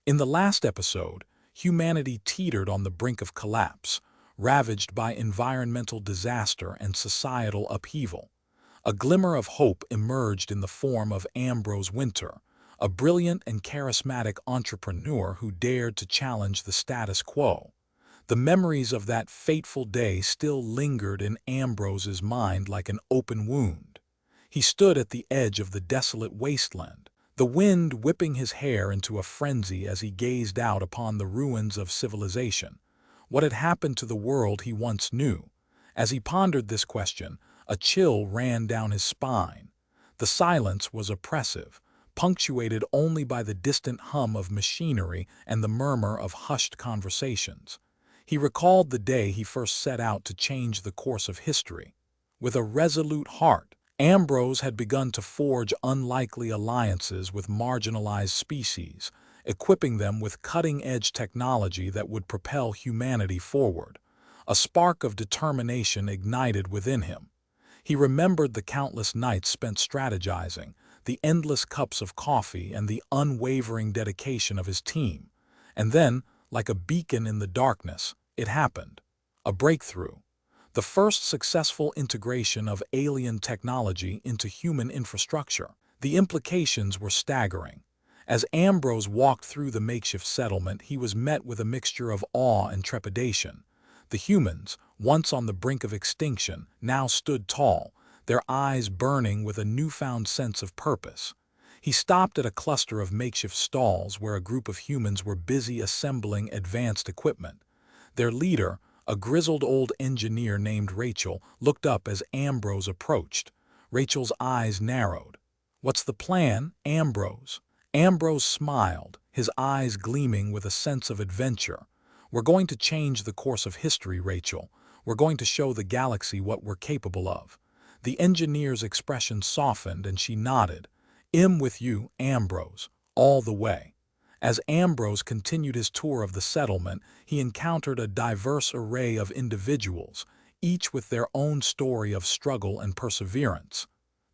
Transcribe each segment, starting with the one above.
In the last episode, humanity teetered on the brink of collapse, ravaged by environmental disaster and societal upheaval. A glimmer of hope emerged in the form of Ambrose Wynter, a brilliant and charismatic entrepreneur who dared to challenge the status quo. The memories of that fateful day still lingered in Ambrose's mind like an open wound. He stood at the edge of the desolate wasteland, the wind whipping his hair into a frenzy as he gazed out upon the ruins of civilization. What had happened to the world he once knew? As he pondered this question, a chill ran down his spine. The silence was oppressive, punctuated only by the distant hum of machinery and the murmur of hushed conversations. He recalled the day he first set out to change the course of history. With a resolute heart, Ambrose had begun to forge unlikely alliances with marginalized species, equipping them with cutting-edge technology that would propel humanity forward. A spark of determination ignited within him. He remembered the countless nights spent strategizing, the endless cups of coffee, and the unwavering dedication of his team. And then, like a beacon in the darkness, it happened. A breakthrough. The first successful integration of alien technology into human infrastructure. The implications were staggering. As Ambrose walked through the makeshift settlement, he was met with a mixture of awe and trepidation. The humans, once on the brink of extinction, now stood tall, their eyes burning with a newfound sense of purpose. He stopped at a cluster of makeshift stalls where a group of humans were busy assembling advanced equipment. Their leader, a grizzled old engineer named Rachel, looked up as Ambrose approached. Rachel's eyes narrowed. "What's the plan, Ambrose?" Ambrose smiled, his eyes gleaming with a sense of adventure. "We're going to change the course of history, Rachel. We're going to show the galaxy what we're capable of." The engineer's expression softened and she nodded. "I'm with you, Ambrose, all the way." As Ambrose continued his tour of the settlement, he encountered a diverse array of individuals, each with their own story of struggle and perseverance.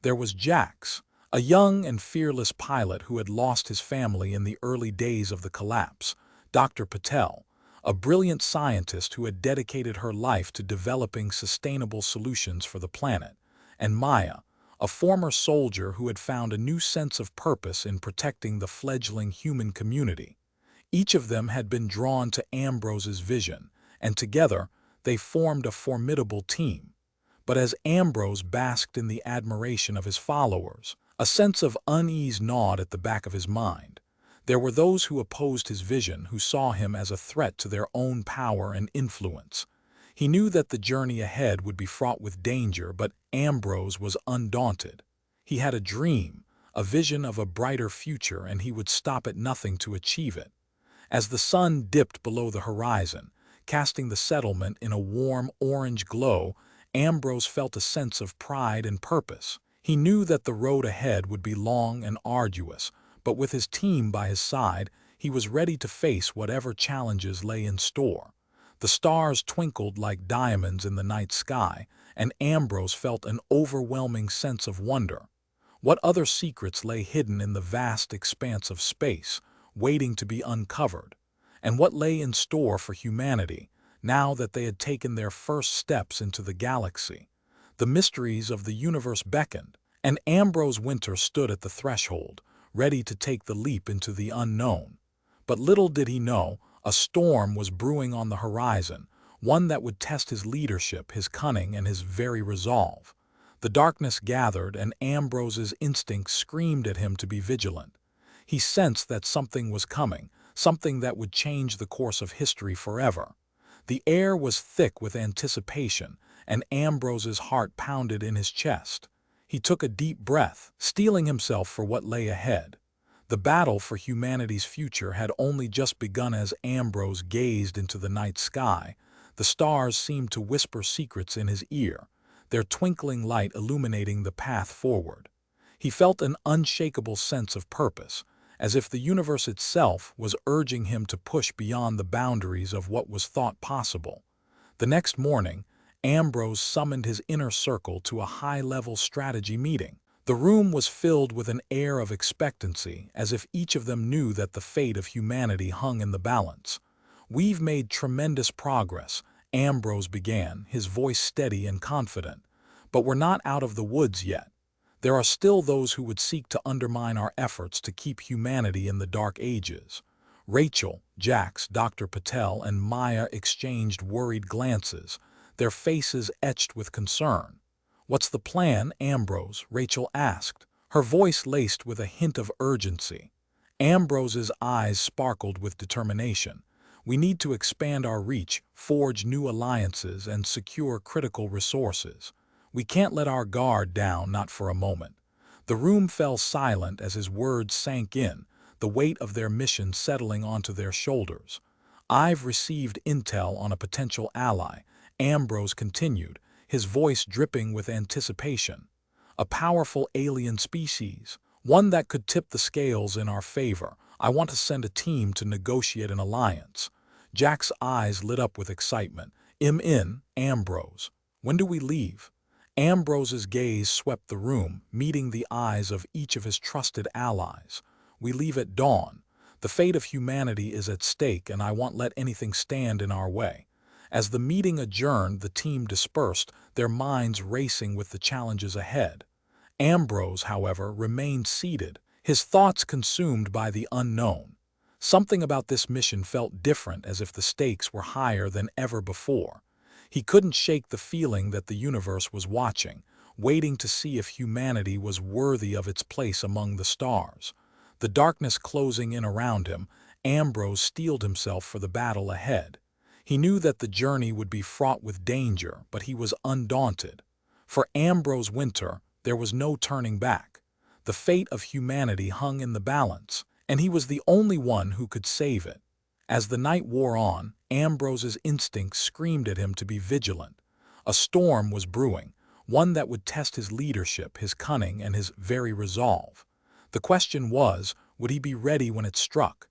There was Jax, a young and fearless pilot who had lost his family in the early days of the collapse. Dr. Patel, a brilliant scientist who had dedicated her life to developing sustainable solutions for the planet. And Maya, a former soldier who had found a new sense of purpose in protecting the fledgling human community. Each of them had been drawn to Ambrose's vision, and together they formed a formidable team. But as Ambrose basked in the admiration of his followers, a sense of unease gnawed at the back of his mind. There were those who opposed his vision, who saw him as a threat to their own power and influence. He knew that the journey ahead would be fraught with danger, but Ambrose was undaunted. He had a dream, a vision of a brighter future, and he would stop at nothing to achieve it. As the sun dipped below the horizon, casting the settlement in a warm orange glow, Ambrose felt a sense of pride and purpose. He knew that the road ahead would be long and arduous, but with his team by his side, he was ready to face whatever challenges lay in store. The stars twinkled like diamonds in the night sky, and Ambrose felt an overwhelming sense of wonder. What other secrets lay hidden in the vast expanse of space, waiting to be uncovered? And what lay in store for humanity, now that they had taken their first steps into the galaxy? The mysteries of the universe beckoned, and Ambrose Wynter stood at the threshold, ready to take the leap into the unknown. But little did he know, a storm was brewing on the horizon, one that would test his leadership, his cunning, and his very resolve. The darkness gathered, and Ambrose's instincts screamed at him to be vigilant. He sensed that something was coming, something that would change the course of history forever. The air was thick with anticipation, and Ambrose's heart pounded in his chest. He took a deep breath, steeling himself for what lay ahead. The battle for humanity's future had only just begun. As Ambrose gazed into the night sky, the stars seemed to whisper secrets in his ear, their twinkling light illuminating the path forward. He felt an unshakable sense of purpose, as if the universe itself was urging him to push beyond the boundaries of what was thought possible. The next morning, Ambrose summoned his inner circle to a high-level strategy meeting. The room was filled with an air of expectancy, as if each of them knew that the fate of humanity hung in the balance. "We've made tremendous progress," Ambrose began, his voice steady and confident. "But we're not out of the woods yet. There are still those who would seek to undermine our efforts to keep humanity in the Dark Ages." Rachel, Jax, Dr. Patel, and Maya exchanged worried glances, their faces etched with concern. "What's the plan, Ambrose?" Rachel asked, her voice laced with a hint of urgency. Ambrose's eyes sparkled with determination. "We need to expand our reach, forge new alliances, and secure critical resources. We can't let our guard down, not for a moment." The room fell silent as his words sank in, the weight of their mission settling onto their shoulders. "I've received intel on a potential ally," Ambrose continued, his voice dripping with anticipation. "A powerful alien species, one that could tip the scales in our favor. I want to send a team to negotiate an alliance." Jack's eyes lit up with excitement. "I'm in, Ambrose. When do we leave?" Ambrose's gaze swept the room, meeting the eyes of each of his trusted allies. "We leave at dawn. The fate of humanity is at stake, and I won't let anything stand in our way." As the meeting adjourned, the team dispersed, their minds racing with the challenges ahead. Ambrose, however, remained seated, his thoughts consumed by the unknown. Something about this mission felt different, as if the stakes were higher than ever before. He couldn't shake the feeling that the universe was watching, waiting to see if humanity was worthy of its place among the stars. The darkness closing in around him, Ambrose steeled himself for the battle ahead. He knew that the journey would be fraught with danger, but he was undaunted. For Ambrose Wynter, there was no turning back. The fate of humanity hung in the balance, and he was the only one who could save it. As the night wore on, Ambrose's instincts screamed at him to be vigilant. A storm was brewing, one that would test his leadership, his cunning, and his very resolve. The question was, would he be ready when it struck?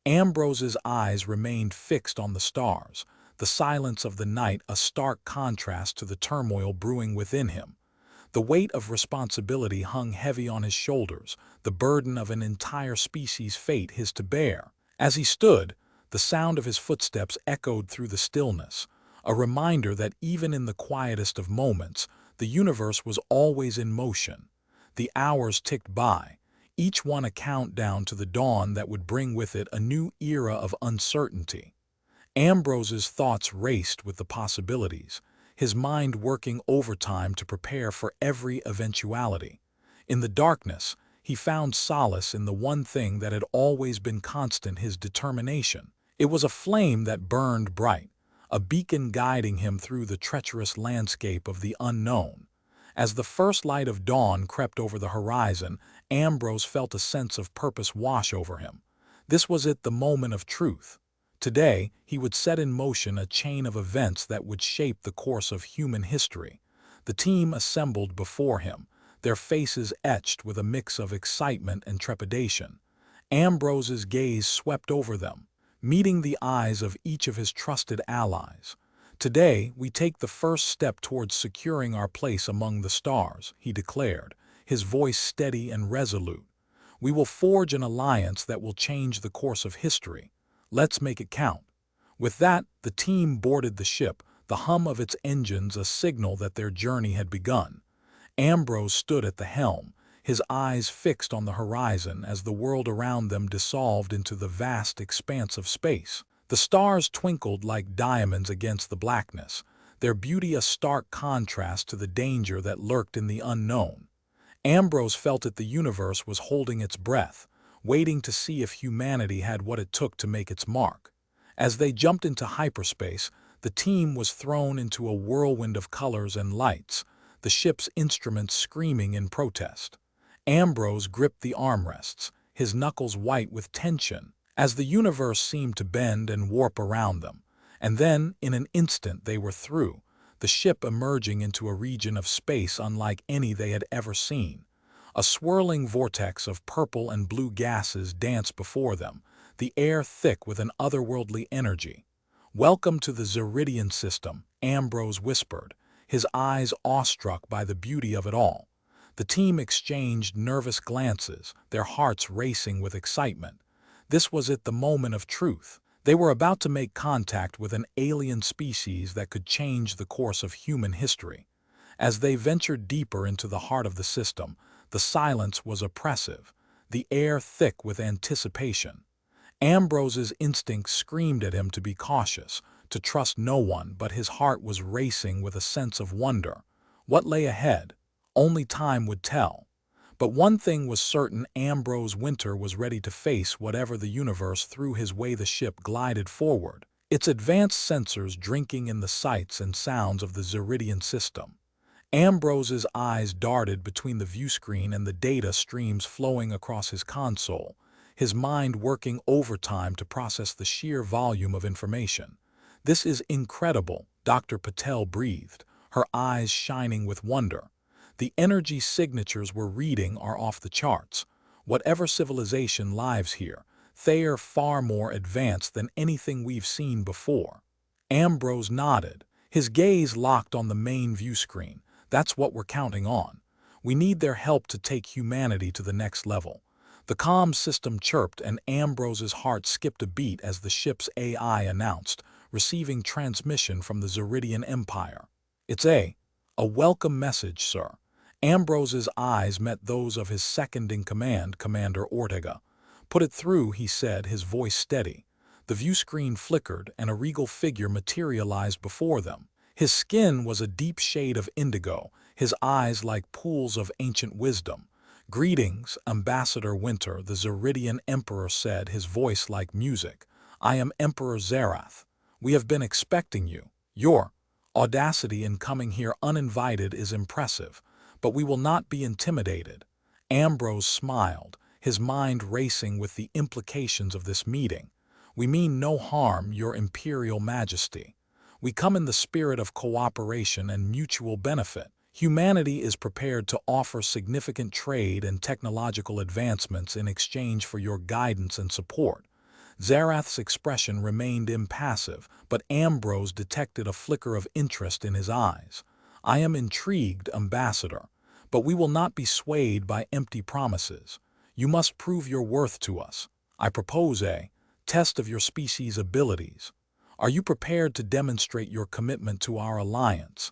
Ambrose's eyes remained fixed on the stars, the silence of the night a stark contrast to the turmoil brewing within him. The weight of responsibility hung heavy on his shoulders, the burden of an entire species' fate his to bear. As he stood, the sound of his footsteps echoed through the stillness, a reminder that even in the quietest of moments, the universe was always in motion. The hours ticked by, each one a countdown to the dawn that would bring with it a new era of uncertainty. Ambrose's thoughts raced with the possibilities, his mind working overtime to prepare for every eventuality. In the darkness, he found solace in the one thing that had always been constant: his determination. It was a flame that burned bright, a beacon guiding him through the treacherous landscape of the unknown. As the first light of dawn crept over the horizon, Ambrose felt a sense of purpose wash over him. This was it, the moment of truth. Today, he would set in motion a chain of events that would shape the course of human history. The team assembled before him, their faces etched with a mix of excitement and trepidation. Ambrose's gaze swept over them, meeting the eyes of each of his trusted allies. "Today, we take the first step towards securing our place among the stars," he declared, his voice steady and resolute. "We will forge an alliance that will change the course of history. Let's make it count." With that, the team boarded the ship, the hum of its engines a signal that their journey had begun. Ambrose stood at the helm, his eyes fixed on the horizon as the world around them dissolved into the vast expanse of space. The stars twinkled like diamonds against the blackness, their beauty a stark contrast to the danger that lurked in the unknown. Ambrose felt that the universe was holding its breath, waiting to see if humanity had what it took to make its mark. As they jumped into hyperspace, the team was thrown into a whirlwind of colors and lights, the ship's instruments screaming in protest. Ambrose gripped the armrests, his knuckles white with tension, as the universe seemed to bend and warp around them. And then, in an instant, they were through, the ship emerging into a region of space unlike any they had ever seen. A swirling vortex of purple and blue gases danced before them, the air thick with an otherworldly energy. "Welcome to the Zeridian system," Ambrose whispered, his eyes awestruck by the beauty of it all. The team exchanged nervous glances, their hearts racing with excitement. This was it, the moment of truth. They were about to make contact with an alien species that could change the course of human history. As they ventured deeper into the heart of the system, the silence was oppressive, the air thick with anticipation. Ambrose's instincts screamed at him to be cautious, to trust no one, but his heart was racing with a sense of wonder. What lay ahead? Only time would tell. But one thing was certain: Ambrose Wynter was ready to face whatever the universe threw his way. The ship glided forward, its advanced sensors drinking in the sights and sounds of the Zeridian system. Ambrose's eyes darted between the viewscreen and the data streams flowing across his console, his mind working overtime to process the sheer volume of information. "This is incredible," Dr. Patel breathed, her eyes shining with wonder. "The energy signatures we're reading are off the charts. Whatever civilization lives here, they're far more advanced than anything we've seen before." Ambrose nodded, his gaze locked on the main viewscreen. "That's what we're counting on. We need their help to take humanity to the next level." The comm system chirped, and Ambrose's heart skipped a beat as the ship's AI announced, receiving transmission from the Zeridian Empire. "It's a welcome message, sir." Ambrose's eyes met those of his second-in-command, Commander Ortega. "Put it through," he said, his voice steady. The viewscreen flickered, and a regal figure materialized before them. His skin was a deep shade of indigo, his eyes like pools of ancient wisdom. "Greetings, Ambassador Wynter," the Zeridian Emperor said, his voice like music. "I am Emperor Zerath. We have been expecting you. Your audacity in coming here uninvited is impressive, but we will not be intimidated." Ambrose smiled, his mind racing with the implications of this meeting. "We mean no harm, Your Imperial Majesty. We come in the spirit of cooperation and mutual benefit. Humanity is prepared to offer significant trade and technological advancements in exchange for your guidance and support." Zerath's expression remained impassive, but Ambrose detected a flicker of interest in his eyes. "I am intrigued, Ambassador, but we will not be swayed by empty promises. You must prove your worth to us. I propose a test of your species' abilities. Are you prepared to demonstrate your commitment to our alliance?"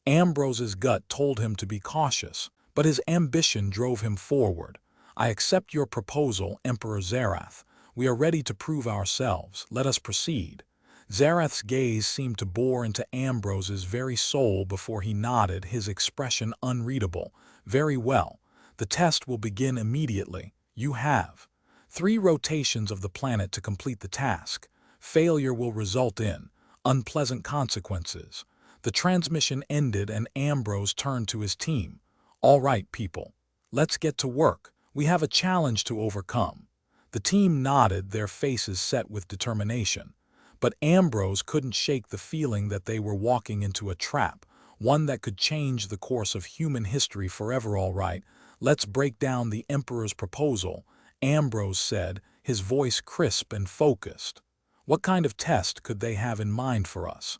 Ambrose's gut told him to be cautious, but his ambition drove him forward. "I accept your proposal, Emperor Zerath. We are ready to prove ourselves. Let us proceed." Zerath's gaze seemed to bore into Ambrose's very soul before he nodded, his expression unreadable. "Very well. The test will begin immediately. You have 3 rotations of the planet to complete the task. Failure will result in unpleasant consequences." The transmission ended, and Ambrose turned to his team. "All right, people. Let's get to work. We have a challenge to overcome." The team nodded, their faces set with determination. But Ambrose couldn't shake the feeling that they were walking into a trap, one that could change the course of human history forever. "All right, let's break down the Emperor's proposal," Ambrose said, his voice crisp and focused. "What kind of test could they have in mind for us?"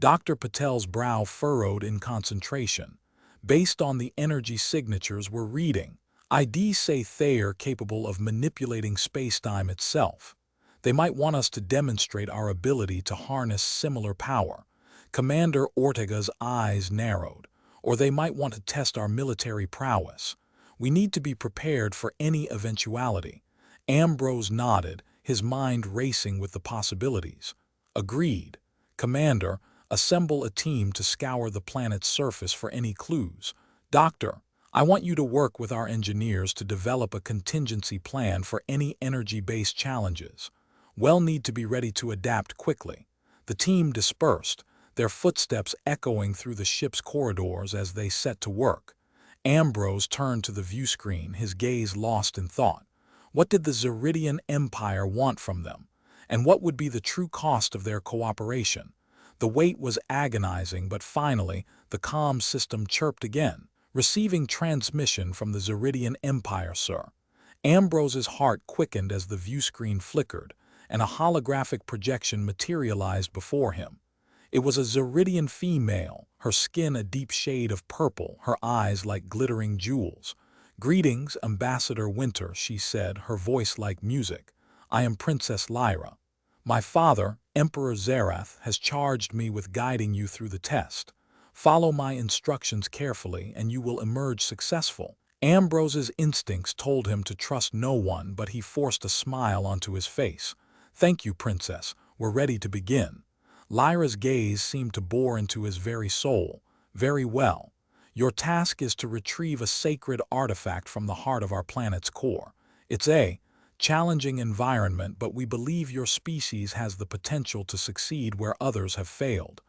Dr. Patel's brow furrowed in concentration. "Based on the energy signatures we're reading, I'd say they're capable of manipulating spacetime itself. They might want us to demonstrate our ability to harness similar power." Commander Ortega's eyes narrowed. "Or they might want to test our military prowess. We need to be prepared for any eventuality." Ambrose nodded, his mind racing with the possibilities. "Agreed. Commander, assemble a team to scour the planet's surface for any clues. Doctor, I want you to work with our engineers to develop a contingency plan for any energy-based challenges. We'll need to be ready to adapt quickly." The team dispersed, their footsteps echoing through the ship's corridors as they set to work. Ambrose turned to the viewscreen, his gaze lost in thought. What did the Zeridian Empire want from them? And what would be the true cost of their cooperation? The wait was agonizing, but finally, the comm system chirped again. "Receiving transmission from the Zeridian Empire, sir." Ambrose's heart quickened as the viewscreen flickered, and a holographic projection materialized before him. It was a Zeridian female, her skin a deep shade of purple, her eyes like glittering jewels. "Greetings, Ambassador Wynter," she said, her voice like music. "I am Princess Lyra. My father, Emperor Zerath, has charged me with guiding you through the test. Follow my instructions carefully and you will emerge successful." Ambrose's instincts told him to trust no one, but he forced a smile onto his face. "Thank you, Princess. We're ready to begin." Lyra's gaze seemed to bore into his very soul. "Very well. Your task is to retrieve a sacred artifact from the heart of our planet's core. It's a challenging environment, but we believe your species has the potential to succeed where others have failed."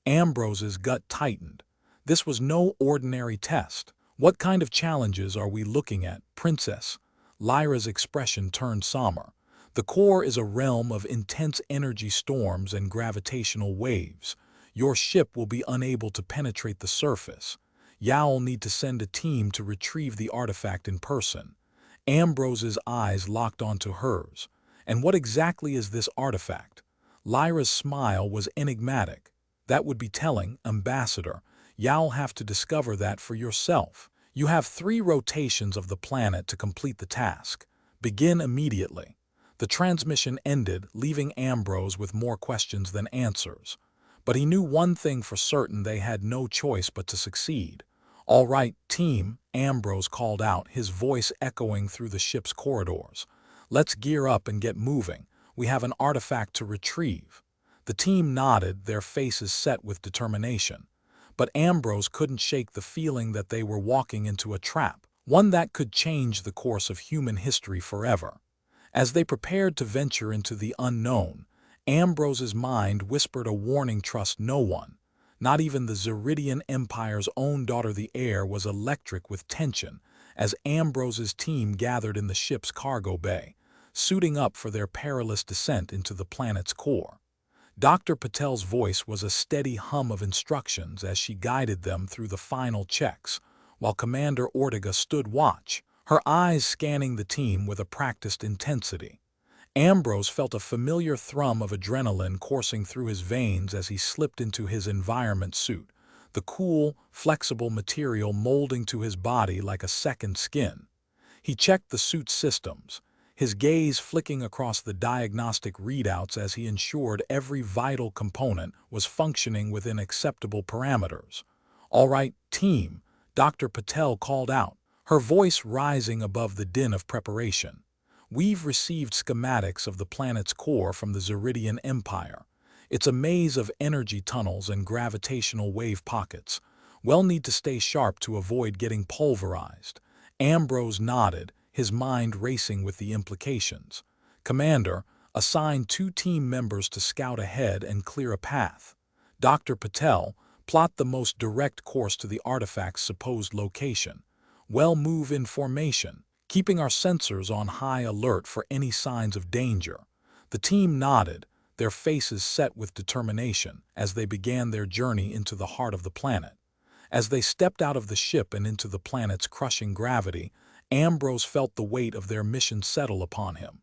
Ambrose's gut tightened. This was no ordinary test. "What kind of challenges are we looking at, Princess?" Lyra's expression turned somber. "The core is a realm of intense energy storms and gravitational waves. Your ship will be unable to penetrate the surface. You'll need to send a team to retrieve the artifact in person." Ambrose's eyes locked onto hers. "And what exactly is this artifact?" Lyra's smile was enigmatic. "That would be telling, Ambassador. You'll have to discover that for yourself. You have 3 rotations of the planet to complete the task. Begin immediately." The transmission ended, leaving Ambrose with more questions than answers. But he knew one thing for certain: they had no choice but to succeed. "All right, team," Ambrose called out, his voice echoing through the ship's corridors. "Let's gear up and get moving. We have an artifact to retrieve." The team nodded, their faces set with determination. But Ambrose couldn't shake the feeling that they were walking into a trap, one that could change the course of human history forever. As they prepared to venture into the unknown, Ambrose's mind whispered a warning: trust no one. Not even the Zeridian Empire's own daughter. The air was electric with tension as Ambrose's team gathered in the ship's cargo bay, suiting up for their perilous descent into the planet's core. Dr. Patel's voice was a steady hum of instructions as she guided them through the final checks, while Commander Ortega stood watch, her eyes scanning the team with a practiced intensity. Ambrose felt a familiar thrum of adrenaline coursing through his veins as he slipped into his environment suit, the cool, flexible material molding to his body like a second skin. He checked the suit's systems, his gaze flicking across the diagnostic readouts as he ensured every vital component was functioning within acceptable parameters. "All right, team," Dr. Patel called out, her voice rising above the din of preparation. "We've received schematics of the planet's core from the Zeridian Empire. It's a maze of energy tunnels and gravitational wave pockets. We'll need to stay sharp to avoid getting pulverized." Ambrose nodded, his mind racing with the implications. "Commander, assign 2 team members to scout ahead and clear a path. Dr. Patel, plot the most direct course to the artifact's supposed location. We'll move in formation, keeping our sensors on high alert for any signs of danger." The team nodded, their faces set with determination as they began their journey into the heart of the planet. As they stepped out of the ship and into the planet's crushing gravity, Ambrose felt the weight of their mission settle upon him.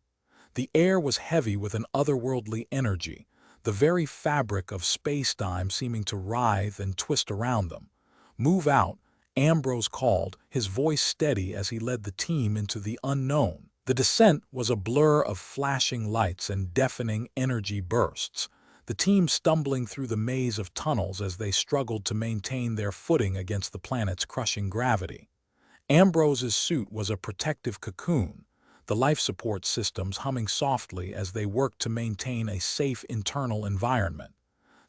The air was heavy with an otherworldly energy, the very fabric of space-time seeming to writhe and twist around them. "Move out," Ambrose called, his voice steady as he led the team into the unknown. The descent was a blur of flashing lights and deafening energy bursts, the team stumbling through the maze of tunnels as they struggled to maintain their footing against the planet's crushing gravity. Ambrose's suit was a protective cocoon, the life support systems humming softly as they worked to maintain a safe internal environment.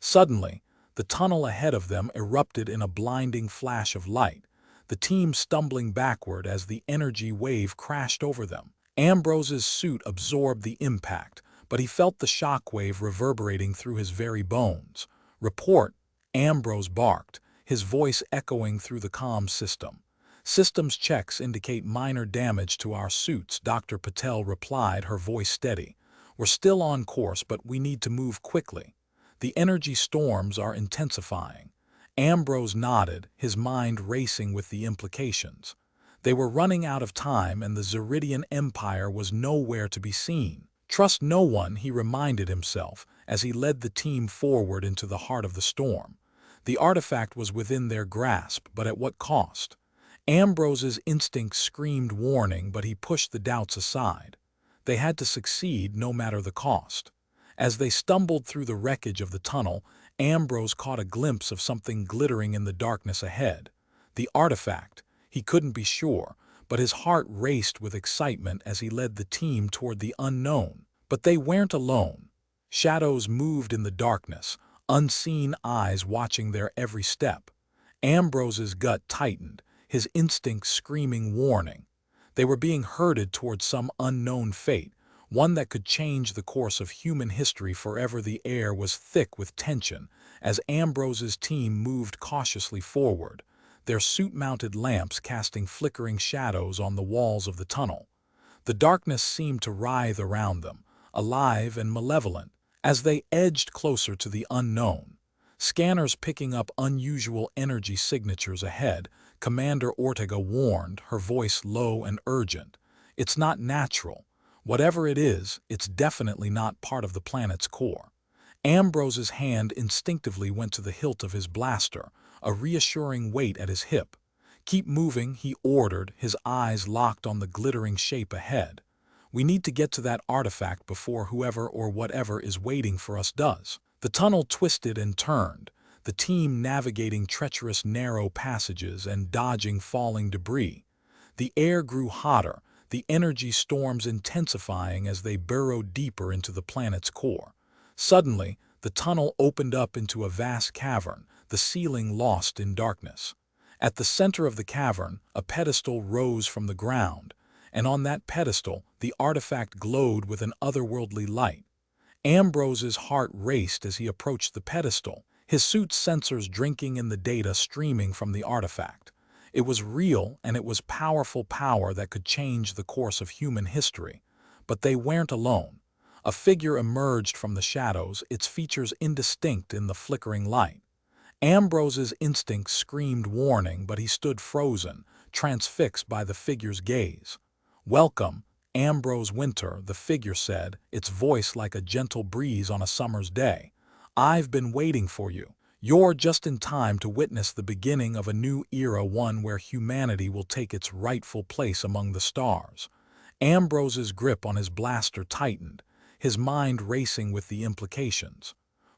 Suddenly, the tunnel ahead of them erupted in a blinding flash of light, the team stumbling backward as the energy wave crashed over them. Ambrose's suit absorbed the impact, but he felt the shockwave reverberating through his very bones. "Report," Ambrose barked, his voice echoing through the comm system. "Systems checks indicate minor damage to our suits," Dr. Patel replied, her voice steady. "We're still on course, but we need to move quickly. The energy storms are intensifying." Ambrose nodded, his mind racing with the implications. They were running out of time and the Zeridian Empire was nowhere to be seen. Trust no one, he reminded himself as he led the team forward into the heart of the storm. The artifact was within their grasp, but at what cost? Ambrose's instinct screamed warning, but he pushed the doubts aside. They had to succeed no matter the cost. As they stumbled through the wreckage of the tunnel, Ambrose caught a glimpse of something glittering in the darkness ahead. The artifact. He couldn't be sure, but his heart raced with excitement as he led the team toward the unknown. But they weren't alone. Shadows moved in the darkness, unseen eyes watching their every step. Ambrose's gut tightened, his instincts screaming warning. They were being herded toward some unknown fate, one that could change the course of human history forever. The air was thick with tension as Ambrose's team moved cautiously forward, their suit-mounted lamps casting flickering shadows on the walls of the tunnel. The darkness seemed to writhe around them, alive and malevolent, as they edged closer to the unknown. Scanners picking up unusual energy signatures ahead, Commander Ortega warned, her voice low and urgent. It's not natural. Whatever it is, it's definitely not part of the planet's core. Ambrose's hand instinctively went to the hilt of his blaster, a reassuring weight at his hip. Keep moving, he ordered, his eyes locked on the glittering shape ahead. We need to get to that artifact before whoever or whatever is waiting for us does. The tunnel twisted and turned, the team navigating treacherous narrow passages and dodging falling debris. The air grew hotter, the energy storms intensifying as they burrowed deeper into the planet's core. Suddenly, the tunnel opened up into a vast cavern, the ceiling lost in darkness. At the center of the cavern, a pedestal rose from the ground, and on that pedestal, the artifact glowed with an otherworldly light. Ambrose's heart raced as he approached the pedestal, his suit's sensors drinking in the data streaming from the artifact. It was real, and it was powerful power that could change the course of human history. But they weren't alone. A figure emerged from the shadows, its features indistinct in the flickering light. Ambrose's instincts screamed warning, but he stood frozen, transfixed by the figure's gaze. "Welcome, Ambrose Wynter," the figure said, its voice like a gentle breeze on a summer's day. "I've been waiting for you. You're just in time to witness the beginning of a new era, one where humanity will take its rightful place among the stars." Ambrose's grip on his blaster tightened, his mind racing with the implications.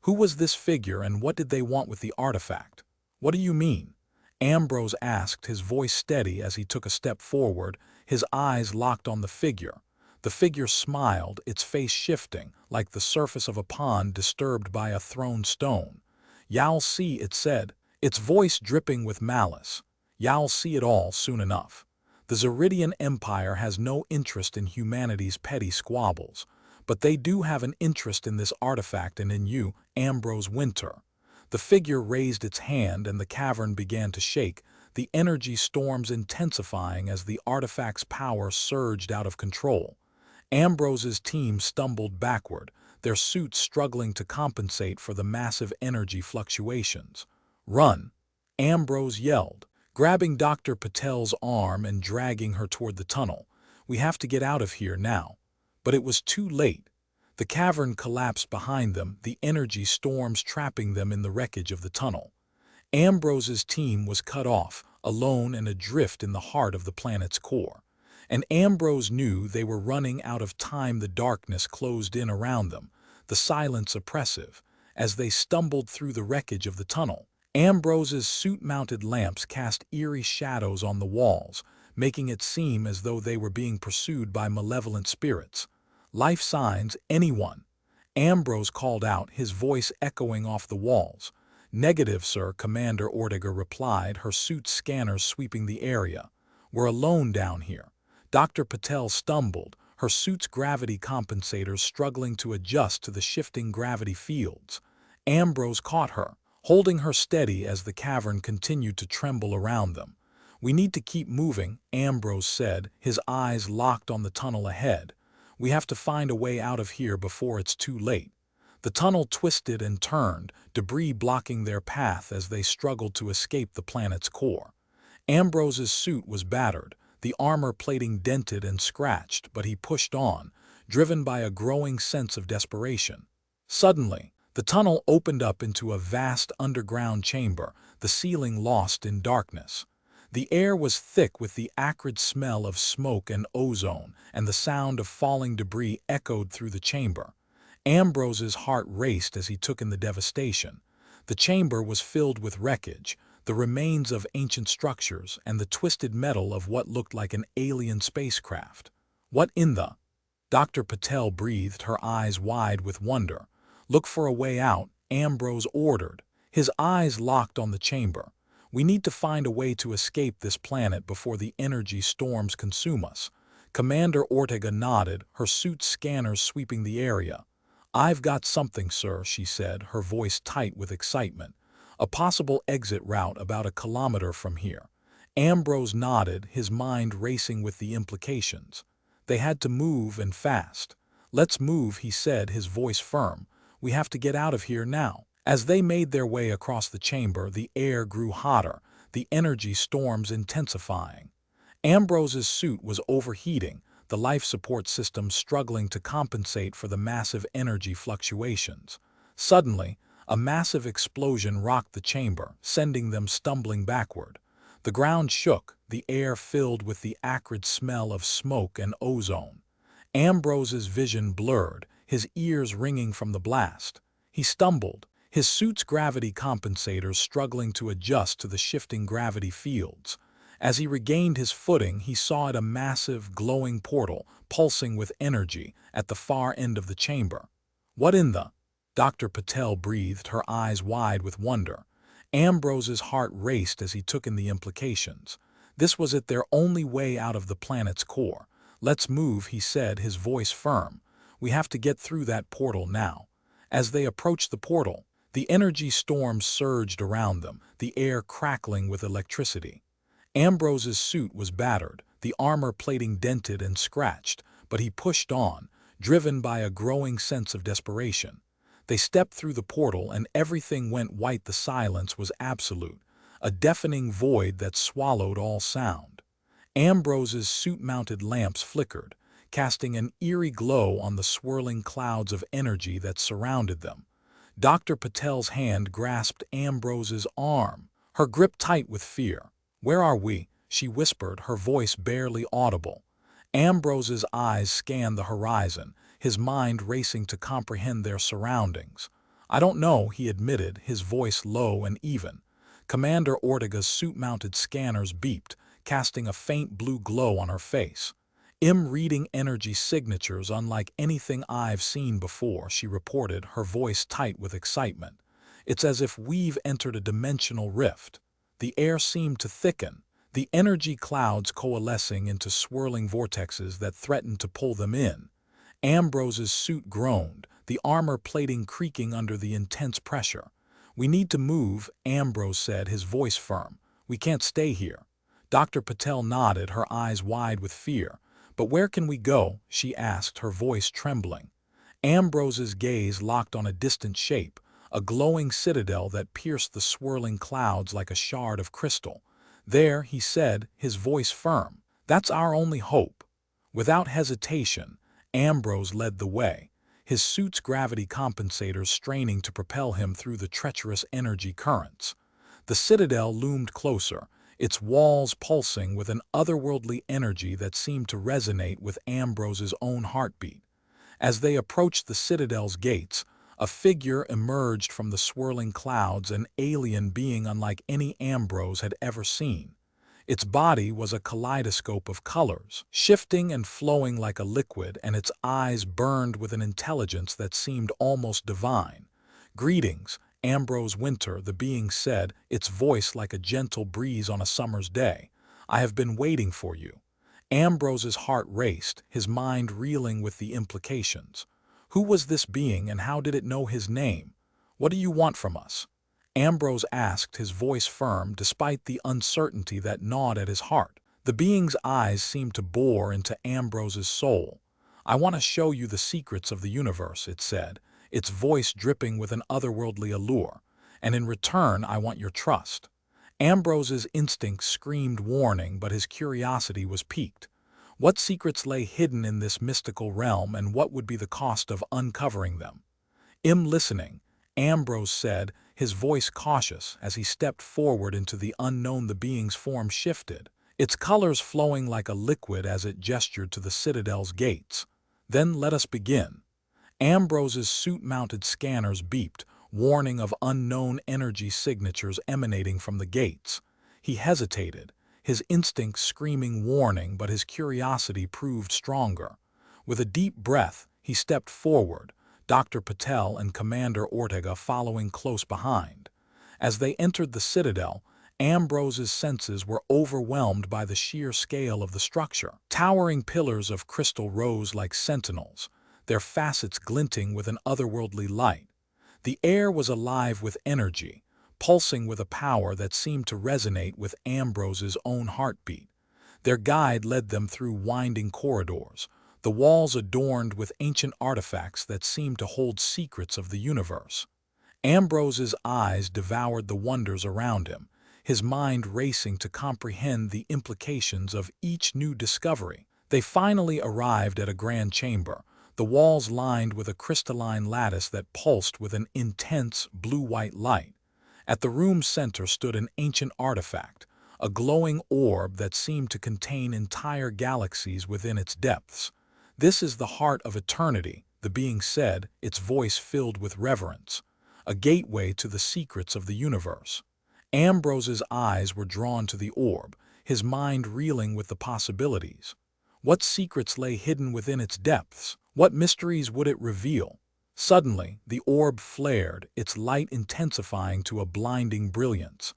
Who was this figure and what did they want with the artifact? "What do you mean?" Ambrose asked, his voice steady as he took a step forward, his eyes locked on the figure. The figure smiled, its face shifting, like the surface of a pond disturbed by a thrown stone. "You'll see," it said, its voice dripping with malice. "You'll see it all soon enough. The Zeridian Empire has no interest in humanity's petty squabbles, but they do have an interest in this artifact and in you, Ambrose Wynter." The figure raised its hand and the cavern began to shake, the energy storms intensifying as the artifact's power surged out of control. Ambrose's team stumbled backward, their suits struggling to compensate for the massive energy fluctuations. "Run!" Ambrose yelled, grabbing Dr. Patel's arm and dragging her toward the tunnel. "We have to get out of here now." But it was too late. The cavern collapsed behind them, the energy storms trapping them in the wreckage of the tunnel. Ambrose's team was cut off, alone and adrift in the heart of the planet's core. And Ambrose knew they were running out of time. The darkness closed in around them, the silence oppressive. As they stumbled through the wreckage of the tunnel, Ambrose's suit-mounted lamps cast eerie shadows on the walls, making it seem as though they were being pursued by malevolent spirits. "Life signs, anyone?" Ambrose called out, his voice echoing off the walls. "Negative, sir," Commander Ortega replied, her suit's scanners sweeping the area. "We're alone down here." Dr. Patel stumbled, her suit's gravity compensators struggling to adjust to the shifting gravity fields. Ambrose caught her, holding her steady as the cavern continued to tremble around them. "We need to keep moving," Ambrose said, his eyes locked on the tunnel ahead. "We have to find a way out of here before it's too late." The tunnel twisted and turned, debris blocking their path as they struggled to escape the planet's core. Ambrose's suit was battered, the armor plating dented and scratched, but he pushed on, driven by a growing sense of desperation. Suddenly, the tunnel opened up into a vast underground chamber, the ceiling lost in darkness. The air was thick with the acrid smell of smoke and ozone, and the sound of falling debris echoed through the chamber. Ambrose's heart raced as he took in the devastation. The chamber was filled with wreckage, the remains of ancient structures, and the twisted metal of what looked like an alien spacecraft. What in the? Dr. Patel breathed, her eyes wide with wonder. Look for a way out, Ambrose ordered. His eyes locked on the chamber. We need to find a way to escape this planet before the energy storms consume us. Commander Ortega nodded, her suit's scanners sweeping the area. I've got something, sir, she said, her voice tight with excitement. A possible exit route about a kilometer from here. Ambrose nodded, his mind racing with the implications. They had to move, and fast. Let's move, he said, his voice firm. We have to get out of here now. As they made their way across the chamber, the air grew hotter, the energy storms intensifying. Ambrose's suit was overheating, the life support system struggling to compensate for the massive energy fluctuations. Suddenly, a massive explosion rocked the chamber, sending them stumbling backward. The ground shook, the air filled with the acrid smell of smoke and ozone. Ambrose's vision blurred, his ears ringing from the blast. He stumbled, his suit's gravity compensators struggling to adjust to the shifting gravity fields. As he regained his footing, he saw a massive, glowing portal, pulsing with energy, at the far end of the chamber. What in the? Dr. Patel breathed, her eyes wide with wonder. Ambrose's heart raced as he took in the implications. This was it, their only way out of the planet's core. Let's move, he said, his voice firm. We have to get through that portal now. As they approached the portal, the energy storm surged around them, the air crackling with electricity. Ambrose's suit was battered, the armor plating dented and scratched, but he pushed on, driven by a growing sense of desperation. They stepped through the portal and everything went white. The silence was absolute, a deafening void that swallowed all sound. Ambrose's suit-mounted lamps flickered, casting an eerie glow on the swirling clouds of energy that surrounded them. Dr. Patel's hand grasped Ambrose's arm, her grip tight with fear. "Where are we?" she whispered, her voice barely audible. Ambrose's eyes scanned the horizon, his mind racing to comprehend their surroundings. "I don't know," he admitted, his voice low and even. Commander Ortega's suit-mounted scanners beeped, casting a faint blue glow on her face. "I'm reading energy signatures unlike anything I've seen before," she reported, her voice tight with excitement. "It's as if we've entered a dimensional rift." The air seemed to thicken, the energy clouds coalescing into swirling vortexes that threatened to pull them in. Ambrose's suit groaned, the armor plating creaking under the intense pressure. "We need to move," Ambrose said, his voice firm. "We can't stay here." Dr. Patel nodded, her eyes wide with fear. "But where can we go?" she asked, her voice trembling. Ambrose's gaze locked on a distant shape, a glowing citadel that pierced the swirling clouds like a shard of crystal. "There," he said, his voice firm. "That's our only hope." Without hesitation, Ambrose led the way, his suit's gravity compensators straining to propel him through the treacherous energy currents. The citadel loomed closer, its walls pulsing with an otherworldly energy that seemed to resonate with Ambrose's own heartbeat. As they approached the citadel's gates, a figure emerged from the swirling clouds, an alien being unlike any Ambrose had ever seen. Its body was a kaleidoscope of colors, shifting and flowing like a liquid, and its eyes burned with an intelligence that seemed almost divine. "Greetings, Ambrose Wynter," the being said, its voice like a gentle breeze on a summer's day. "I have been waiting for you." Ambrose's heart raced, his mind reeling with the implications. Who was this being and how did it know his name? "What do you want from us?" Ambrose asked, his voice firm despite the uncertainty that gnawed at his heart. The being's eyes seemed to bore into Ambrose's soul. "I want to show you the secrets of the universe," it said, its voice dripping with an otherworldly allure. "And in return, I want your trust." Ambrose's instincts screamed warning, but his curiosity was piqued. What secrets lay hidden in this mystical realm, and what would be the cost of uncovering them? Listening, Ambrose said, his voice cautious as he stepped forward into the unknown. The being's form shifted, its colors flowing like a liquid as it gestured to the citadel's gates. Then let us begin. Ambrose's suit-mounted scanners beeped, warning of unknown energy signatures emanating from the gates. He hesitated, his instincts screaming warning, but his curiosity proved stronger. With a deep breath, he stepped forward, Dr. Patel and Commander Ortega following close behind. As they entered the citadel, Ambrose's senses were overwhelmed by the sheer scale of the structure. Towering pillars of crystal rose like sentinels, their facets glinting with an otherworldly light. The air was alive with energy, pulsing with a power that seemed to resonate with Ambrose's own heartbeat. Their guide led them through winding corridors, the walls adorned with ancient artifacts that seemed to hold secrets of the universe. Ambrose's eyes devoured the wonders around him, his mind racing to comprehend the implications of each new discovery. They finally arrived at a grand chamber, the walls lined with a crystalline lattice that pulsed with an intense blue-white light. At the room's center stood an ancient artifact, a glowing orb that seemed to contain entire galaxies within its depths. "This is the heart of eternity," the being said, its voice filled with reverence, "a gateway to the secrets of the universe." Ambrose's eyes were drawn to the orb, his mind reeling with the possibilities. What secrets lay hidden within its depths? What mysteries would it reveal? Suddenly, the orb flared, its light intensifying to a blinding brilliance.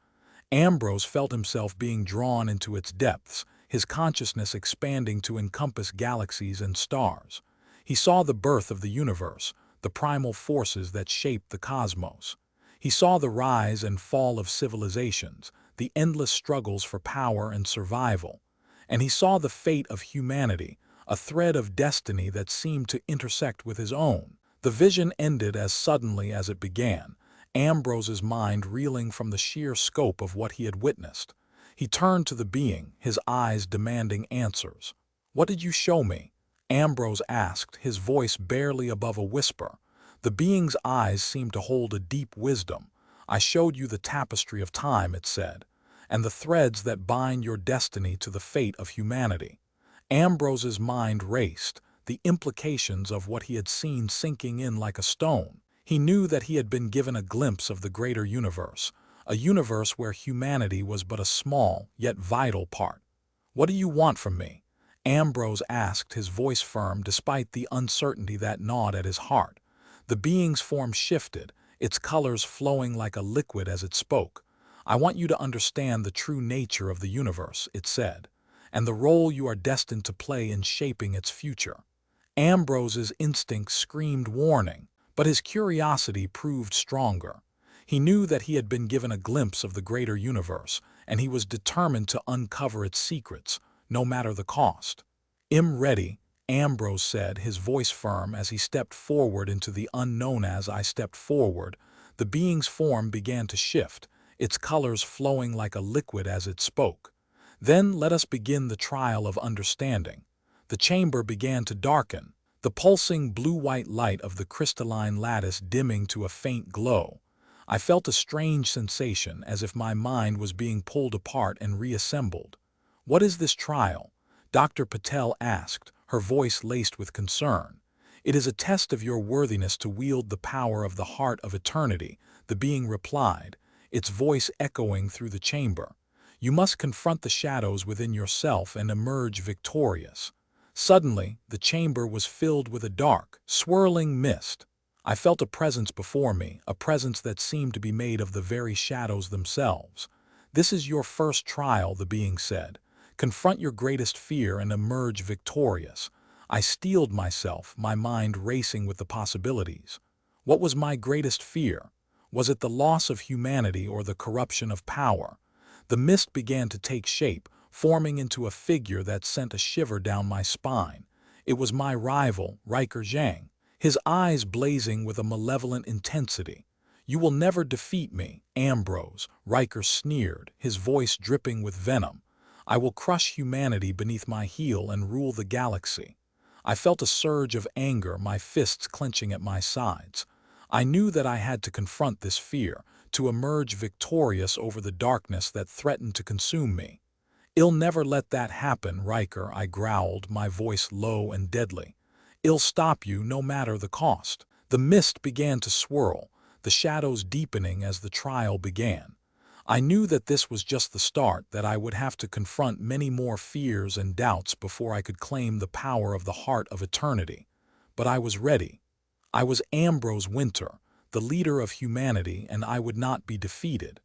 Ambrose felt himself being drawn into its depths, his consciousness expanding to encompass galaxies and stars. He saw the birth of the universe, the primal forces that shaped the cosmos. He saw the rise and fall of civilizations, the endless struggles for power and survival. And he saw the fate of humanity, a thread of destiny that seemed to intersect with his own. The vision ended as suddenly as it began, Ambrose's mind reeling from the sheer scope of what he had witnessed. He turned to the being, his eyes demanding answers. "What did you show me?" Ambrose asked, his voice barely above a whisper. The being's eyes seemed to hold a deep wisdom. "I showed you the tapestry of time," it said, "and the threads that bind your destiny to the fate of humanity." Ambrose's mind raced, the implications of what he had seen sinking in like a stone. He knew that he had been given a glimpse of the greater universe, a universe where humanity was but a small, yet vital part. "What do you want from me?" Ambrose asked, his voice firm despite the uncertainty that gnawed at his heart. The being's form shifted, its colors flowing like a liquid as it spoke. "I want you to understand the true nature of the universe," it said, "and the role you are destined to play in shaping its future." Ambrose's instincts screamed warning, but his curiosity proved stronger. He knew that he had been given a glimpse of the greater universe, and he was determined to uncover its secrets, no matter the cost. "I'm ready," Ambrose said, his voice firm as he stepped forward into the unknown. As I stepped forward, the being's form began to shift, its colors flowing like a liquid as it spoke. "Then let us begin the trial of understanding." The chamber began to darken, the pulsing blue-white light of the crystalline lattice dimming to a faint glow. I felt a strange sensation, as if my mind was being pulled apart and reassembled. "What is this trial?" Dr. Patel asked, her voice laced with concern. "It is a test of your worthiness to wield the power of the heart of eternity," the being replied, its voice echoing through the chamber. "You must confront the shadows within yourself and emerge victorious." Suddenly, the chamber was filled with a dark, swirling mist. I felt a presence before me, a presence that seemed to be made of the very shadows themselves. "This is your first trial," the being said. "Confront your greatest fear and emerge victorious." I steeled myself, my mind racing with the possibilities. What was my greatest fear? Was it the loss of humanity or the corruption of power? The mist began to take shape, forming into a figure that sent a shiver down my spine. It was my rival, Riker Zhang, his eyes blazing with a malevolent intensity. "You will never defeat me, Ambrose," Riker sneered, his voice dripping with venom. I will crush humanity beneath my heel and rule the galaxy. I felt a surge of anger, my fists clenching at my sides. I knew that I had to confront this fear, to emerge victorious over the darkness that threatened to consume me. "I'll never let that happen, Riker," I growled, my voice low and deadly. "I'll stop you no matter the cost." The mist began to swirl, the shadows deepening as the trial began. I knew that this was just the start, that I would have to confront many more fears and doubts before I could claim the power of the heart of eternity. But I was ready. I was Ambrose Wynter, the leader of humanity, and I would not be defeated.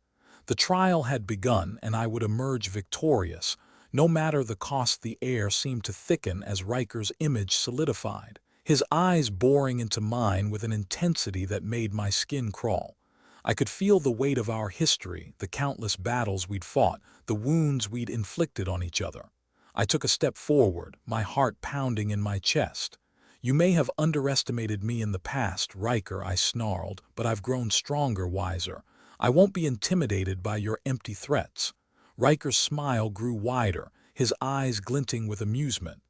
The trial had begun, and I would emerge victorious, no matter the cost. The air seemed to thicken as Riker's image solidified, his eyes boring into mine with an intensity that made my skin crawl. I could feel the weight of our history, the countless battles we'd fought, the wounds we'd inflicted on each other. I took a step forward, my heart pounding in my chest. "You may have underestimated me in the past, Riker," I snarled, "but I've grown stronger, wiser. I won't be intimidated by your empty threats." Riker's smile grew wider, his eyes glinting with amusement.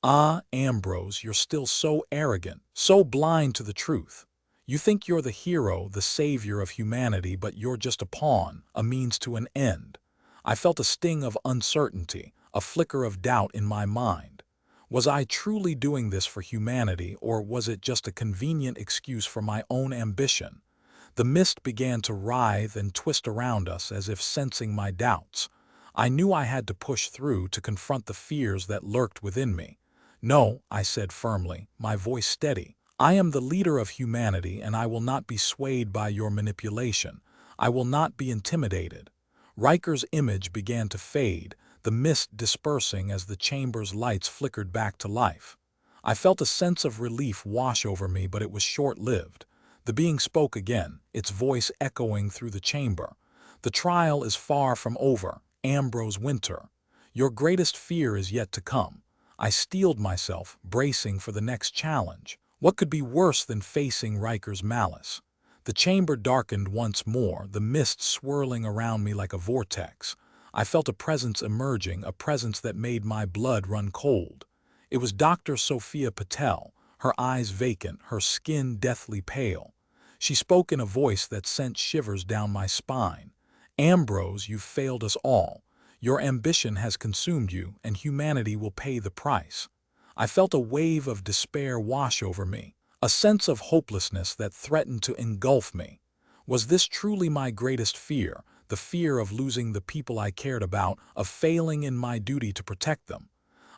"Ah, Ambrose, you're still so arrogant, so blind to the truth. You think you're the hero, the savior of humanity, but you're just a pawn, a means to an end." I felt a sting of uncertainty, a flicker of doubt in my mind. Was I truly doing this for humanity, or was it just a convenient excuse for my own ambition? The mist began to writhe and twist around us as if sensing my doubts. I knew I had to push through, to confront the fears that lurked within me. "No," I said firmly, my voice steady. "I am the leader of humanity, and I will not be swayed by your manipulation. I will not be intimidated." Riker's image began to fade, the mist dispersing as the chamber's lights flickered back to life. I felt a sense of relief wash over me, but it was short-lived. The being spoke again, its voice echoing through the chamber. "The trial is far from over, Ambrose Wynter. Your greatest fear is yet to come." I steeled myself, bracing for the next challenge. What could be worse than facing Riker's malice? The chamber darkened once more, the mist swirling around me like a vortex. I felt a presence emerging, a presence that made my blood run cold. It was Dr. Sophia Patel, her eyes vacant, her skin deathly pale. She spoke in a voice that sent shivers down my spine. "Ambrose, you've failed us all. Your ambition has consumed you, and humanity will pay the price." I felt a wave of despair wash over me, a sense of hopelessness that threatened to engulf me. Was this truly my greatest fear, the fear of losing the people I cared about, of failing in my duty to protect them?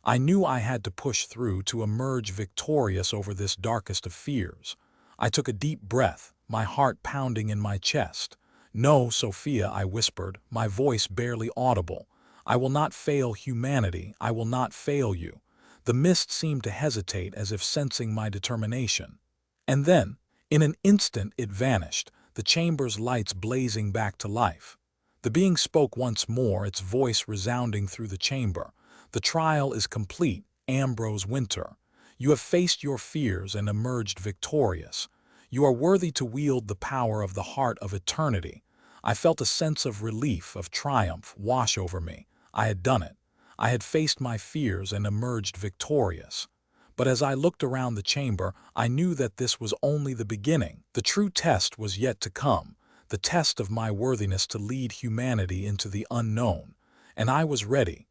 I knew I had to push through, to emerge victorious over this darkest of fears. I took a deep breath, my heart pounding in my chest. "No, Sophia," I whispered, my voice barely audible. "I will not fail humanity. I will not fail you." The mist seemed to hesitate, as if sensing my determination. And then, in an instant, it vanished, the chamber's lights blazing back to life. The being spoke once more, its voice resounding through the chamber. "The trial is complete, Ambrose Wynter. You have faced your fears and emerged victorious. You are worthy to wield the power of the heart of eternity." I felt a sense of relief, of triumph, wash over me. I had done it. I had faced my fears and emerged victorious. But as I looked around the chamber, I knew that this was only the beginning. The true test was yet to come, the test of my worthiness to lead humanity into the unknown. And I was ready.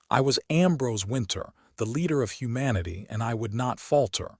I was Ambrose Wynter, the leader of humanity, and I would not falter.